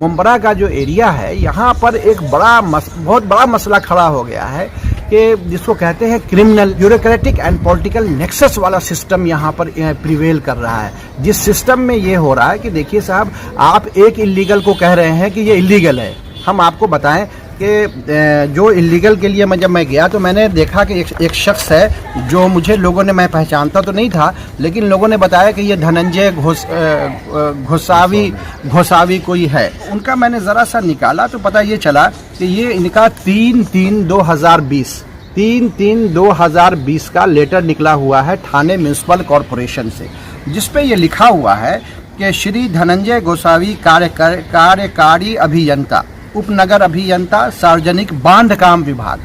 मुंब्रा का जो एरिया है यहाँ पर एक बहुत बड़ा मसला खड़ा हो गया है कि जिसको कहते हैं criminal bureaucratic and political nexus वाला सिस्टम यहाँ पर प्रिवेल कर रहा है। जिस सिस्टम में ये हो रहा है कि देखिए साहब, आप एक इलीगल को कह रहे हैं कि ये इलीगल है। हम आपको बताएं कि जो इलीगल के लिए जब मैं गया तो मैंने देखा कि एक शख्स है जो मुझे मैं पहचानता तो नहीं था, लेकिन लोगों ने बताया कि ये धनंजय घोसावी कोई है। उनका मैंने ज़रा सा निकाला तो पता ये चला कि ये इनका 3/3/2020 का लेटर निकला हुआ है ठाणे म्यूनसिपल कॉरपोरेशन से, जिस पे ये लिखा हुआ है कि श्री धनंजय घोसावी कार्यकारी अभियंता, उपनगर अभियंता, सार्वजनिक बांधकाम विभाग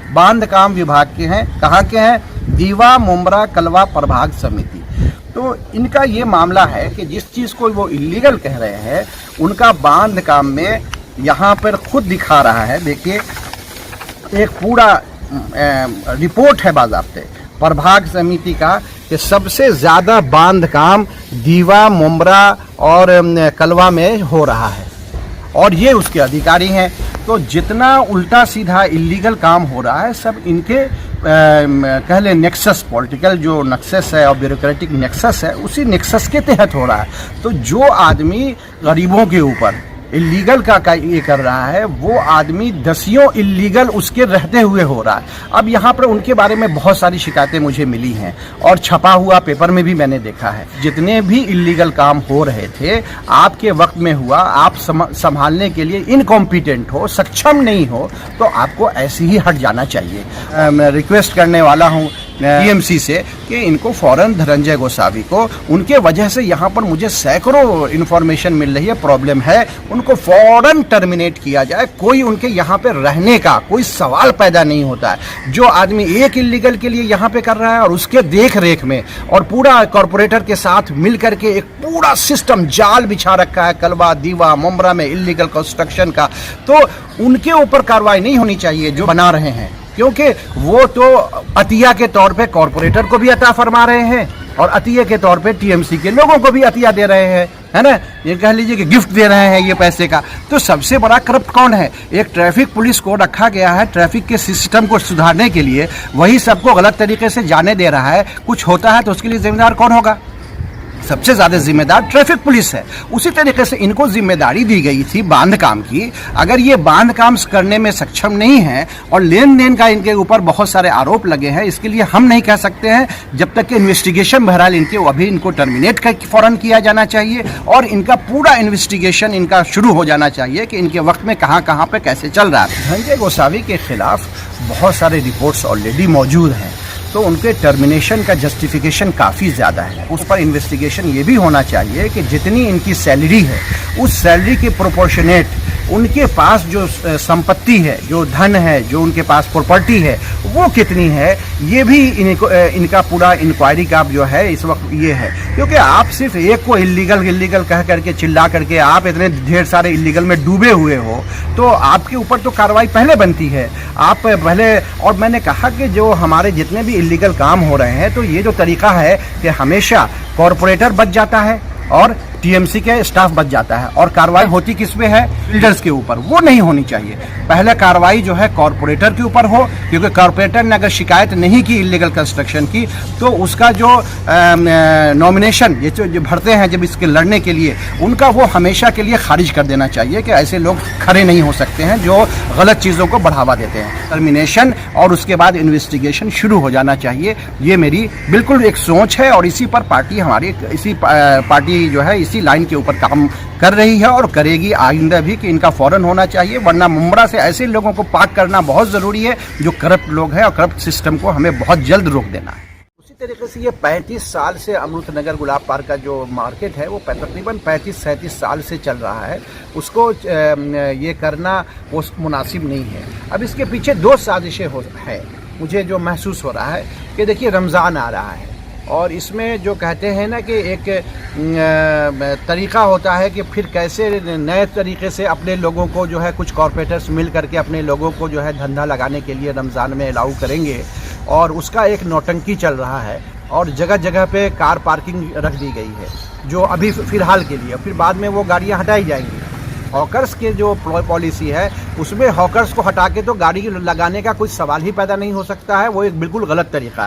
के हैं। कहाँ के हैं? दीवा मुंब्रा कलवा प्रभाग समिति। तो इनका ये मामला है कि जिस चीज़ को वो इलीगल कह रहे हैं उनका बांध काम में यहाँ पर खुद दिखा रहा है। देखिए, एक पूरा रिपोर्ट है बाज़ाब्ते प्रभाग समिति का कि सबसे ज़्यादा बांध काम दीवा मुंब्रा और कलवा में हो रहा है और ये उसके अधिकारी हैं। तो जितना उल्टा सीधा इलीगल काम हो रहा है सब इनके कह लें नेक्सस, पॉलिटिकल जो नेक्सस है और ब्यूरोक्रेटिक नेक्सस है, उसी नेक्सस के तहत हो रहा है। तो जो आदमी गरीबों के ऊपर इलीगल का ये कर रहा है, वो आदमी दसियों इलीगल उसके रहते हुए हो रहा है। अब यहाँ पर उनके बारे में बहुत सारी शिकायतें मुझे मिली हैं और छपा हुआ पेपर में भी मैंने देखा है। जितने भी इलीगल काम हो रहे थे आपके वक्त में हुआ, आप संभालने के लिए इनकॉम्पिटेंट हो, सक्षम नहीं हो, तो आपको ऐसे ही हट जाना चाहिए। मैं रिक्वेस्ट करने वाला हूँ टीएमसी से कि इनको फौरन धनंजय घोसावी को, उनके वजह से यहाँ पर मुझे सैकड़ों इन्फॉर्मेशन मिल रही है, प्रॉब्लम है, उनको फौरन टर्मिनेट किया जाए। कोई उनके यहाँ पे रहने का कोई सवाल पैदा नहीं होता है। जो आदमी एक इलीगल के लिए यहाँ पे कर रहा है और उसके देख रेख में और पूरा कॉरपोरेटर के साथ मिल करके एक पूरा सिस्टम जाल बिछा रखा है कलवा दीवा मुंब्रा में इलीगल कंस्ट्रक्शन का, तो उनके ऊपर कार्रवाई नहीं होनी चाहिए जो बना रहे हैं, क्योंकि वो तो अतिया के तौर पे कॉरपोरेटर को भी अता फरमा रहे हैं और अतिया के तौर पे टीएमसी के लोगों को भी अतिया दे रहे हैं, है ना। ये कह लीजिए कि गिफ्ट दे रहे हैं ये पैसे का। तो सबसे बड़ा करप्ट कौन है? एक ट्रैफिक पुलिस को रखा गया है ट्रैफिक के सिस्टम को सुधारने के लिए, वही सबको गलत तरीके से जाने दे रहा है। कुछ होता है तो उसके लिए जिम्मेदार कौन होगा? सबसे ज़्यादा जिम्मेदार ट्रैफिक पुलिस है। उसी तरीके से इनको जिम्मेदारी दी गई थी बांध काम की। अगर ये बांध काम करने में सक्षम नहीं है और लेन देन का इनके ऊपर बहुत सारे आरोप लगे हैं, इसके लिए हम नहीं कह सकते हैं जब तक कि इन्वेस्टिगेशन बहरहाल अभी इनको टर्मिनेट फौरन किया जाना चाहिए और इनका पूरा इन्वेस्टिगेशन इनका शुरू हो जाना चाहिए कि इनके वक्त में कहाँ पे कैसे चल रहा है। धनंजय घोसावी के खिलाफ बहुत सारे रिपोर्ट्स ऑलरेडी मौजूद हैं, तो उनके टर्मिनेशन का जस्टिफिकेशन काफ़ी ज़्यादा है। उस पर इन्वेस्टिगेशन ये भी होना चाहिए कि जितनी इनकी सैलरी है उस सैलरी के प्रोपोर्शनेट उनके पास जो संपत्ति है, जो धन है, जो उनके पास प्रॉपर्टी है, वो कितनी है, ये भी इनका पूरा इंक्वायरी का जो है इस वक्त ये है। क्योंकि आप सिर्फ एक को इलीगल कह करके चिल्ला करके आप इतने ढेर सारे इलीगल में डूबे हुए हो, तो आपके ऊपर तो कार्रवाई पहले बनती है। आप पहले, और मैंने कहा कि जो हमारे जितने भी इलीगल काम हो रहे हैं, तो ये जो तरीका है कि हमेशा कॉरपोरेटर बच जाता है और टीएमसी के स्टाफ बच जाता है और कार्रवाई होती किस पे है? बिल्डर्स के ऊपर। वो नहीं होनी चाहिए। पहले कार्रवाई जो है कॉरपोरेटर के ऊपर हो, क्योंकि कॉरपोरेटर ने अगर शिकायत नहीं की इलीगल कंस्ट्रक्शन की तो उसका जो नॉमिनेशन ये जो भरते हैं जब इसके लड़ने के लिए, उनका वो हमेशा के लिए खारिज कर देना चाहिए कि ऐसे लोग खड़े नहीं हो सकते हैं जो गलत चीज़ों को बढ़ावा देते हैं। टर्मिनेशन और उसके बाद इन्वेस्टिगेशन शुरू हो जाना चाहिए। ये मेरी बिल्कुल एक सोच है और इसी पर पार्टी हमारी पार्टी जो है इसी लाइन के ऊपर काम कर रही है और करेगी आइंदा भी कि इनका फौरन होना चाहिए, वरना मुंब्रा से ऐसे लोगों को पाक करना बहुत ज़रूरी है जो करप्ट लोग हैं और करप्ट सिस्टम को हमें बहुत जल्द रोक देना है। उसी तरीके से ये 35 साल से अमृतनगर गुलाब पार्क का जो मार्केट है वो तकरीबन 35-37 साल से चल रहा है। उसको ये करना वो मुनासिब नहीं है। अब इसके पीछे दो साजिशें है। मुझे जो महसूस हो रहा है कि देखिए रमज़ान आ रहा है और इसमें जो कहते हैं ना कि एक तरीक़ा होता है कि फिर कैसे नए तरीके से अपने लोगों को जो है कुछ कॉरपोरेटर्स मिल करके अपने लोगों को जो है धंधा लगाने के लिए रमज़ान में अलाउ करेंगे, और उसका एक नौटंकी चल रहा है और जगह जगह पे कार पार्किंग रख दी गई है जो अभी फ़िलहाल के लिए, फिर बाद में वो गाड़ियाँ हटाई जाएंगी। हॉकर्स के जो पॉलिसी है उसमें हॉकर्स को हटा के तो गाड़ी लगाने का कोई सवाल ही पैदा नहीं हो सकता है। वो एक बिल्कुल गलत तरीका है।